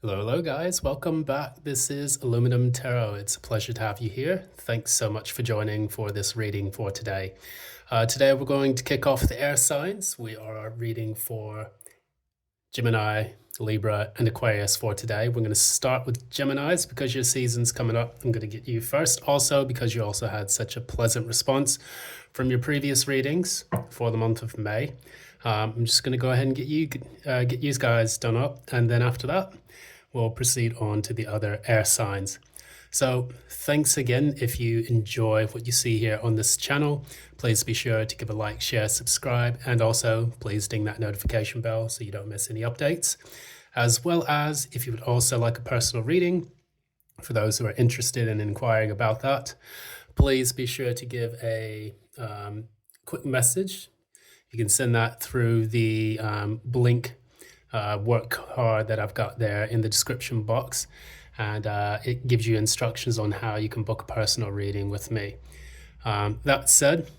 Hello guys, welcome back. This is Aluminum Tarot. It's a pleasure to have you here. Thanks so much for joining for this reading for today. Today we're going to kick off the air signs. We are reading for Gemini, Libra, and Aquarius for today. We're going to start with Geminis because your season's coming up. I'm going to get you first. Also, because you also had such a pleasant response from your previous readings for the month of May. I'm just going to go ahead and get you guys done up, and then after that, we'll proceed on to the other air signs. So thanks again. If you enjoy what you see here on this channel, please be sure to give a like, share, subscribe, and also please ding that notification bell so you don't miss any updates. As well as if you would also like a personal reading, for those who are interested in inquiring about that, please be sure to give a quick message. You can send that through the Blink work card that I've got there in the description box, and it gives you instructions on how you can book a personal reading with me. That said,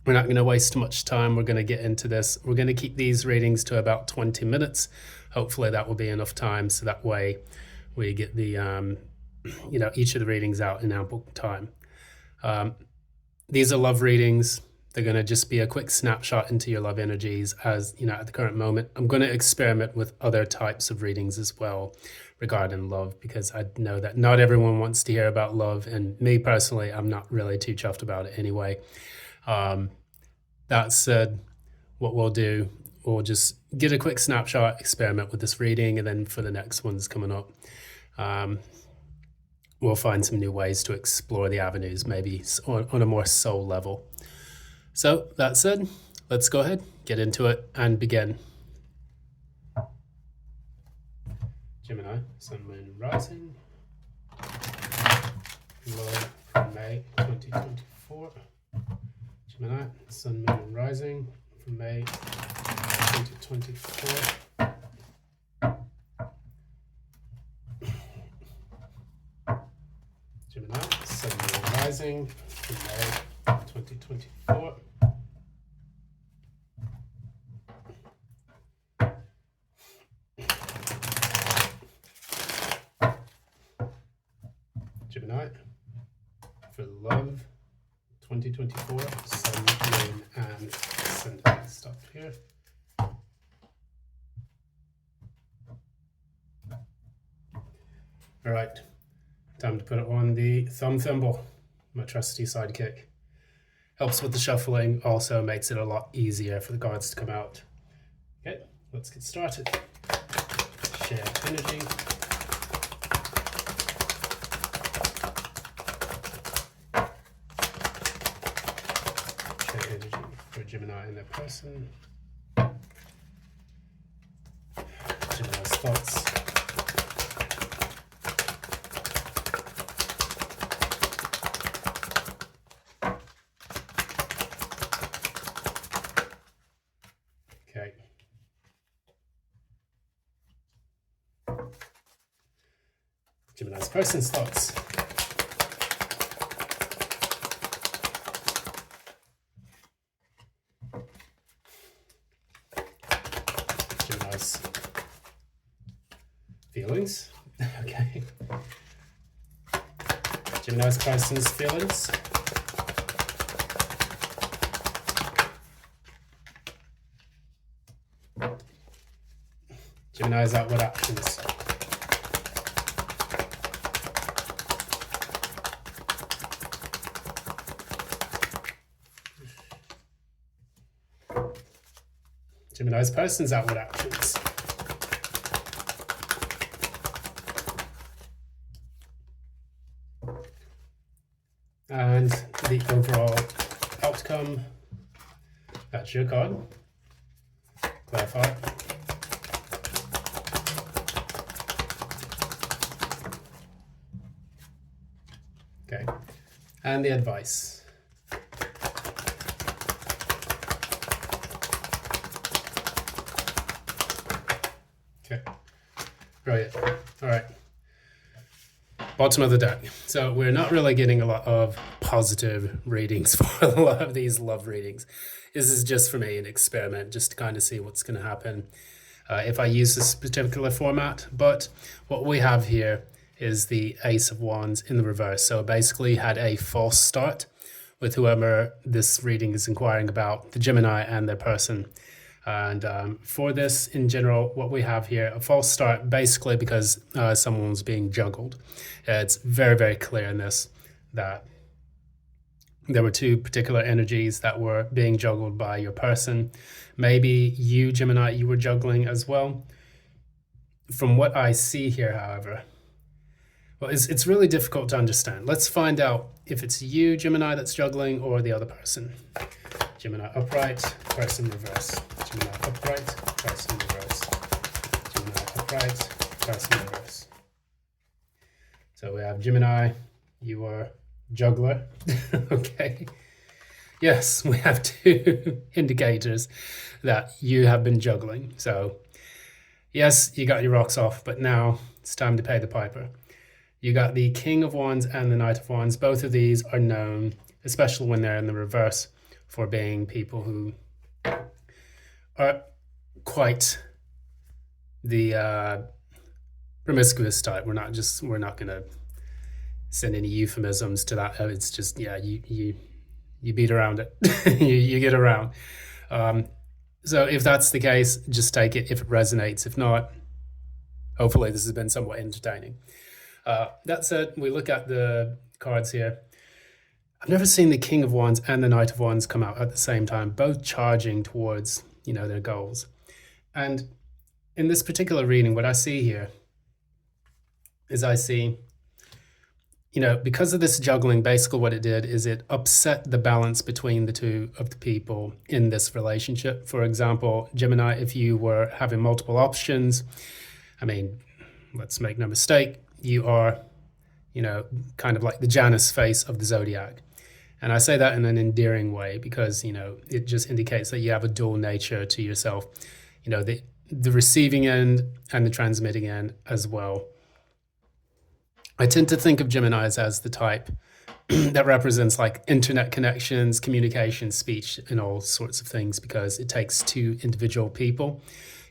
we're not going to waste too much time. We're going to get into this. We're going to keep these readings to about 20 minutes. Hopefully that will be enough time, so that way we get the each of the readings out in ample time. These are love readings. They're going to just be a quick snapshot into your love energies as, at the current moment. I'm going to experiment with other types of readings as well regarding love, because I know that not everyone wants to hear about love. And me personally, I'm not really too chuffed about it anyway. That said, what we'll do, we'll just get a quick snapshot, experiment with this reading, and then for the next ones coming up, we'll find some new ways to explore the avenues, maybe on a more soul level. So that said, let's go ahead, get into it, and begin. Gemini, Sun, Moon, Rising. Love from May 2024. Gemini, Sun, Moon, and Rising from May 2024. Gemini, Sun, Moon, and Rising from May 2024. Gemini, for love, 2024, Sun, Moon, and Ascendant. Stop here. All right, time to put it on the thumb thimble, my trusty sidekick. Helps with the shuffling, also makes it a lot easier for the cards to come out. Okay, let's get started. Share energy. Energy for Gemini and their person. Gemini's thoughts. Okay. Gemini's person's thoughts. Gemini's feelings. Okay. Gemini's person's feelings. Gemini's outward actions. Gemini's person's outward actions. And the overall outcome. That's your card. Clarify. Okay. And the advice. Okay, brilliant. All right, bottom of the deck. So we're not really getting a lot of positive readings for a lot of these love readings. This is just for me an experiment, just to kind of see what's going to happen. if I use this particular format. But what we have here is the Ace of Wands in the reverse. So basically had a false start with whoever this reading is inquiring about, the Gemini and their person. And for this in general, what we have here, a false start, basically because someone's being juggled. It's very, very clear in this that there were two particular energies that were being juggled by your person. Maybe you, Gemini, you were juggling as well. From what I see here, however, well, it's really difficult to understand. Let's find out if it's you, Gemini, that's juggling or the other person. Gemini upright, person reverse. Gemini upright, person reverse. Gemini upright, person reverse. So we have Gemini, you are juggler. Okay. Yes, we have two indicators that you have been juggling. So yes, you got your rocks off, but now it's time to pay the piper. You got the King of Wands and the Knight of Wands. Both of these are known, especially when they're in the reverse, for being people who are quite the promiscuous type. We're not going to send any euphemisms to that. It's just, yeah, you beat around it. you get around. So if that's the case, just take it if it resonates. If not, hopefully this has been somewhat entertaining. That said, we look at the cards here. I've never seen the King of Wands and the Knight of Wands come out at the same time, both charging towards, their goals. And in this particular reading, what I see here is I see, because of this juggling, basically what it did is it upset the balance between the two of the people in this relationship. For example, Gemini, if you were having multiple options, let's make no mistake, you are, kind of like the Janus face of the zodiac. And I say that in an endearing way because, it just indicates that you have a dual nature to yourself, the receiving end and the transmitting end as well. I tend to think of Geminis as the type that represents like internet connections, communication, speech, and all sorts of things because it takes two individual people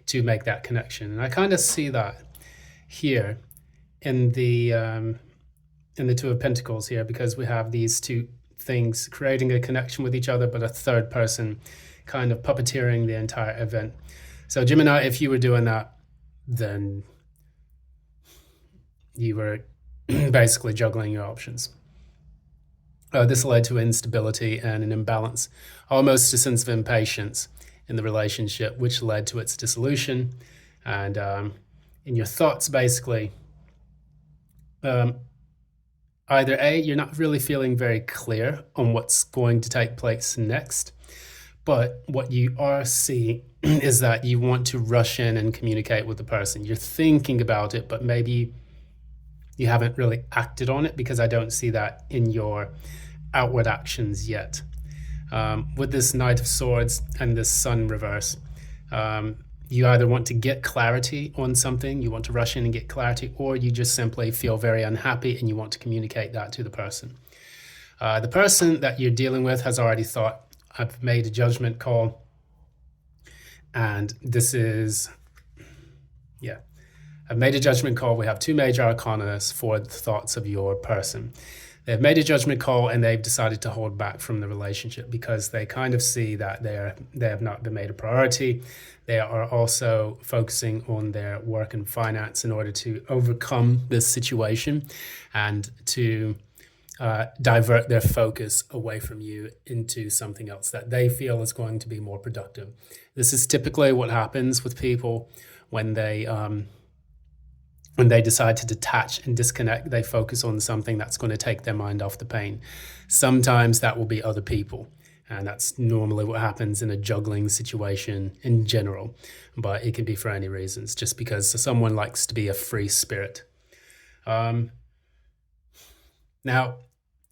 to make that connection. And I kind of see that here in the Two of Pentacles here because we have these two things creating a connection with each other, but a third person kind of puppeteering the entire event. So Gemini, if you were doing that, then you were basically juggling your options. This led to instability and an imbalance, almost a sense of impatience in the relationship, which led to its dissolution. And in your thoughts, basically, either A, you're not really feeling very clear on what's going to take place next, but what you are seeing is that you want to rush in and communicate with the person. You're thinking about it, but maybe you haven't really acted on it because I don't see that in your outward actions yet. With this Knight of Swords and this Sun reverse, you either want to get clarity on something, you want to rush in and get clarity, or you just simply feel very unhappy and you want to communicate that to the person. The person that you're dealing with has already thought, I've made a judgment call, and this is, I've made a judgment call. We have two major arcana for the thoughts of your person. They've made a judgment call and they've decided to hold back from the relationship because they kind of see that they have not been made a priority. They are also focusing on their work and finance in order to overcome this situation and to divert their focus away from you into something else that they feel is going to be more productive. This is typically what happens with people when they decide to detach and disconnect. They focus on something that's going to take their mind off the pain. Sometimes that will be other people, and that's normally what happens in a juggling situation in general, but it can be for any reasons, just because someone likes to be a free spirit. Now,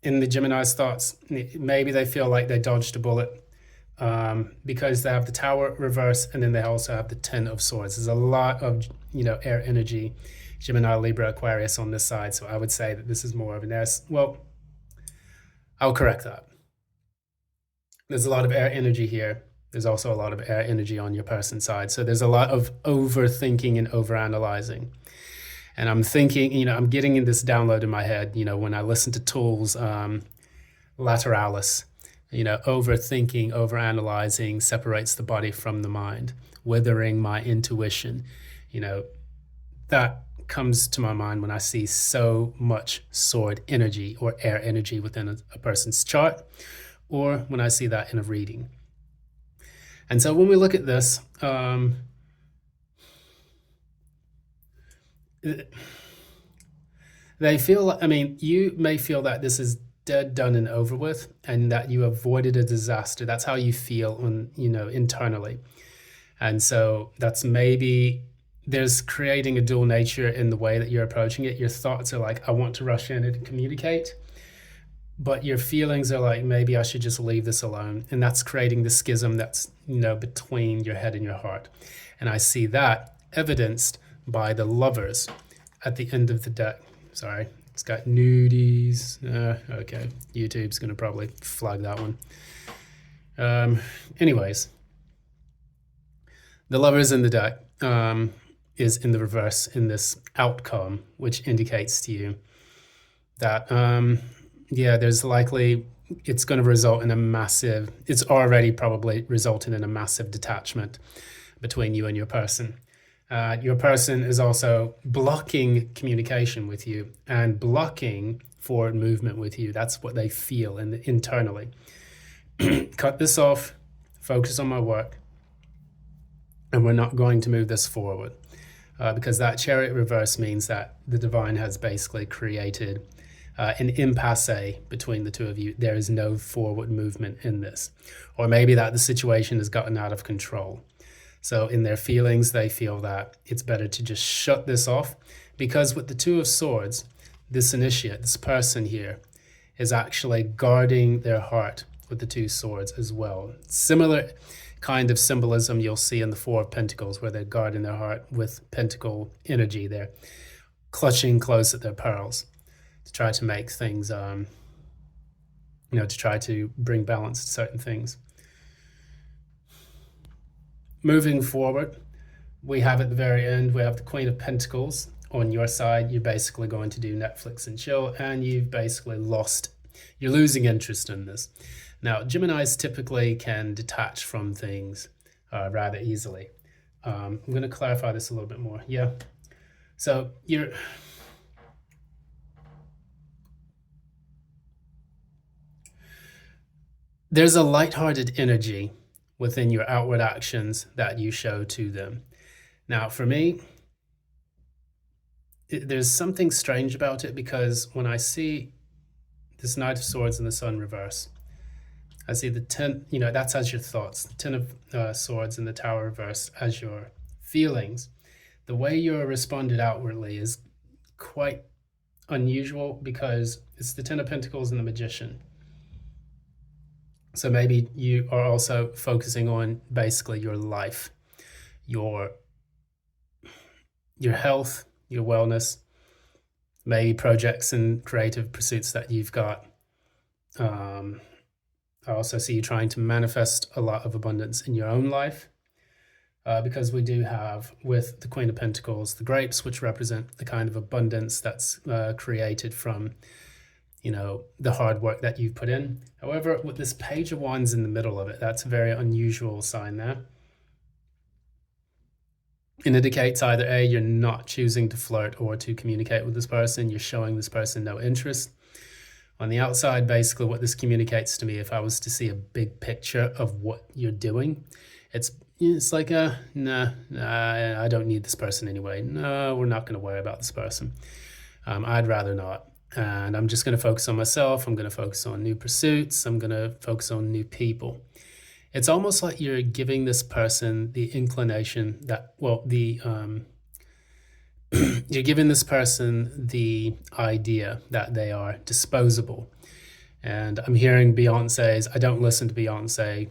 in the Gemini's thoughts, maybe they feel like they dodged a bullet because they have the Tower reverse, and then they also have the Ten of Swords. There's a lot of air energy, Gemini, Libra, Aquarius on this side, so I would say that this is more of an air. Well, I'll correct that. There's a lot of air energy here. There's also a lot of air energy on your person side. So there's a lot of overthinking and overanalyzing. And I'm thinking, I'm getting in this download in my head, when I listen to tools, lateralis, overthinking, overanalyzing separates the body from the mind, withering my intuition. That comes to my mind when I see so much sword energy or air energy within a person's chart, or when I see that in a reading. And so when we look at this, they feel, you may feel that this is dead, done, and over with, and that you avoided a disaster. That's how you feel internally. And so that's maybe there's creating a dual nature in the way that you're approaching it. Your thoughts are like, I want to rush in and communicate. But your feelings are like, maybe I should just leave this alone. And that's creating the schism that's, between your head and your heart. And I see that evidenced by the Lovers at the end of the deck. Sorry, it's got nudies. Okay, YouTube's going to probably flag that one. Anyways, the Lovers in the deck is in the reverse in this outcome, which indicates to you that, there's likely, it's going to result in it's already probably resulted in a massive detachment between you and your person. Your person is also blocking communication with you and blocking forward movement with you. That's what they feel internally. Cut this off, focus on my work, and we're not going to move this forward. Because that Chariot reverse means that the divine has basically created an impasse between the two of you. There is no forward movement in this. Or maybe that the situation has gotten out of control. So in their feelings, they feel that it's better to just shut this off, because with the Two of Swords, this initiate, this person here, is actually guarding their heart with the Two Swords as well. Similar kind of symbolism you'll see in the Four of Pentacles, where they're guarding their heart with pentacle energy. They're clutching close at their pearls to try to make things, to try to bring balance to certain things. Moving forward, we have at the very end, we have the Queen of Pentacles. On your side, you're basically going to do Netflix and chill, and you've basically you're losing interest in this. Now, Geminis typically can detach from things rather easily. I'm going to clarify this a little bit more. Yeah. So there's a lighthearted energy within your outward actions that you show to them. Now, for me, there's something strange about it, because when I see this Knight of Swords and the Sun reverse, I see the 10, that's as your thoughts, the 10 of Swords and the Tower reverse as your feelings. The way you're responded outwardly is quite unusual, because it's the 10 of Pentacles and the Magician. So maybe you are also focusing on basically your life, your health, your wellness, maybe projects and creative pursuits that you've got. I also see you trying to manifest a lot of abundance in your own life, because we do have, with the Queen of Pentacles, the grapes, which represent the kind of abundance that's created from the hard work that you've put in. However, with this Page of Wands in the middle of it, that's a very unusual sign there. It indicates either A, you're not choosing to flirt or to communicate with this person, you're showing this person no interest. On the outside, basically what this communicates to me, if I was to see a big picture of what you're doing, it's like nah, I don't need this person anyway. No, we're not going to worry about this person. I'd rather not. And I'm just going to focus on myself. I'm going to focus on new pursuits. I'm going to focus on new people. It's almost like you're giving this person the inclination that, you're giving this person the idea that they are disposable. And I'm hearing Beyonce's, I don't listen to Beyonce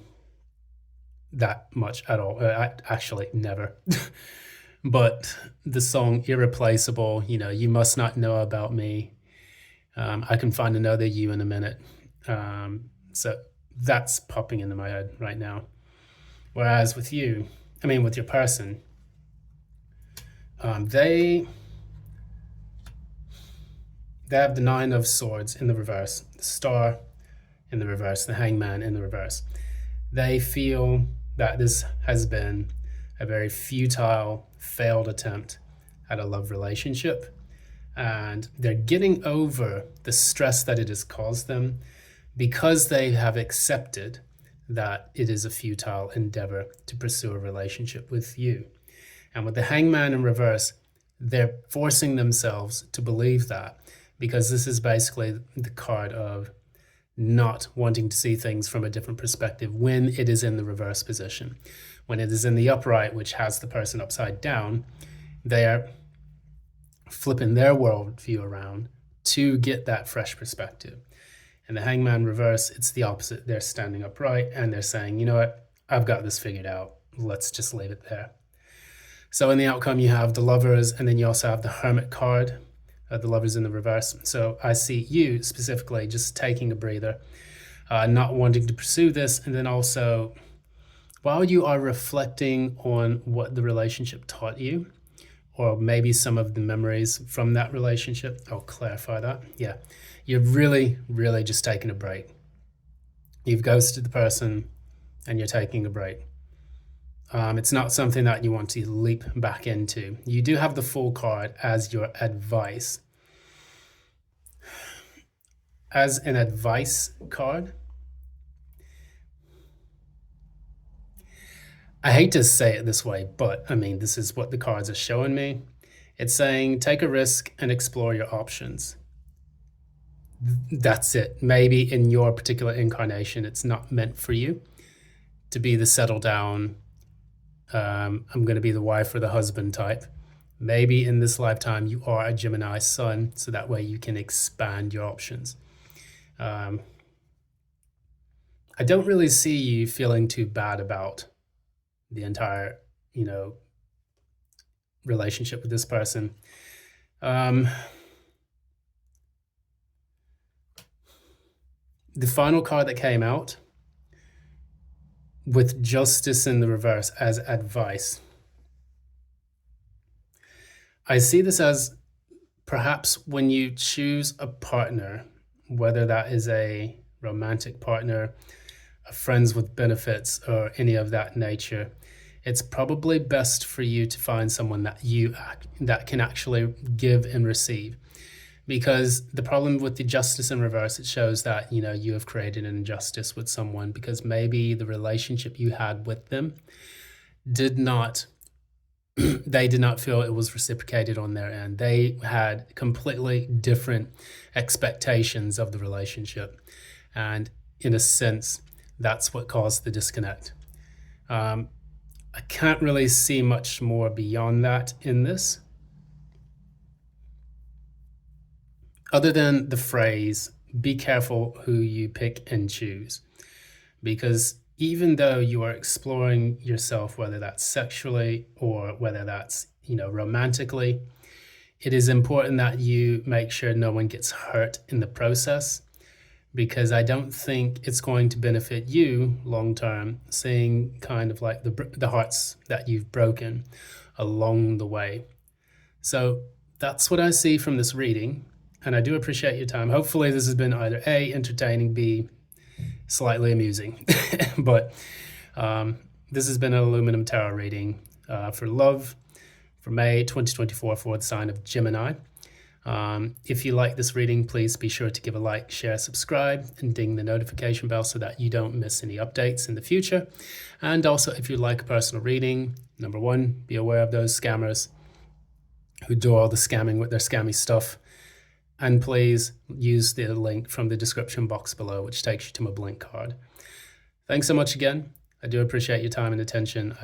that much at all. Actually, never. But the song Irreplaceable, you must not know about me. I can find another you in a minute. So that's popping into my head right now. Whereas with you, I mean, with your person, they have the Nine of Swords in the reverse, the Star in the reverse, the Hangman in the reverse. They feel that this has been a very futile, failed attempt at a love relationship, and they're getting over the stress that it has caused them because they have accepted that it is a futile endeavor to pursue a relationship with you. And with the Hangman in reverse, they're forcing themselves to believe that, because this is basically the card of not wanting to see things from a different perspective when it is in the reverse position. When it is in the upright, which has the person upside down, they are flipping their worldview around to get that fresh perspective. And the Hangman reverse, it's the opposite. They're standing upright and they're saying, you know what, I've got this figured out. Let's just leave it there. So in the outcome, you have the Lovers, and then you also have the Hermit card, the Lovers in the reverse. So I see you specifically just taking a breather, not wanting to pursue this, and then also, while you are reflecting on what the relationship taught you, or maybe some of the memories from that relationship, I'll clarify that. Yeah, you're really, really just taking a break. You've ghosted the person and you're taking a break. It's not something that you want to leap back into. You do have the Fool card as your advice. As an advice card, I hate to say it this way, but I mean, this is what the cards are showing me. It's saying take a risk and explore your options. That's it. Maybe in your particular incarnation, it's not meant for you to be the settle down, I'm going to be the wife or the husband type. Maybe in this lifetime, you are a Gemini sun, so that way you can expand your options. I don't really see you feeling too bad about the entire, relationship with this person. The final card that came out with Justice in the reverse as advice. I see this as perhaps when you choose a partner, whether that is a romantic partner, a friends with benefits, or any of that nature, it's probably best for you to find someone that can actually give and receive. Because the problem with the Justice in reverse, it shows that, you have created an injustice with someone because maybe the relationship you had with them they did not feel it was reciprocated on their end. They had completely different expectations of the relationship. And in a sense, that's what caused the disconnect. I can't really see much more beyond that in this, other than the phrase, be careful who you pick and choose. Because even though you are exploring yourself, whether that's sexually or whether that's, romantically, it is important that you make sure no one gets hurt in the process, because I don't think it's going to benefit you long term, seeing kind of like the hearts that you've broken along the way. So that's what I see from this reading. And I do appreciate your time. Hopefully this has been either A, entertaining, B, slightly amusing. But this has been an aluminum tarot reading for love for May 2024 for the sign of Gemini. If you like this reading, please be sure to give a like, share, subscribe, and ding the notification bell so that you don't miss any updates in the future. And also, if you'd like a personal reading, number one, be aware of those scammers who do all the scamming with their scammy stuff. And please use the link from the description box below, which takes you to my Blink card. Thanks so much again. I do appreciate your time and attention.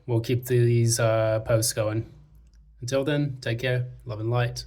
We'll keep these posts going. Until then, take care, love and light.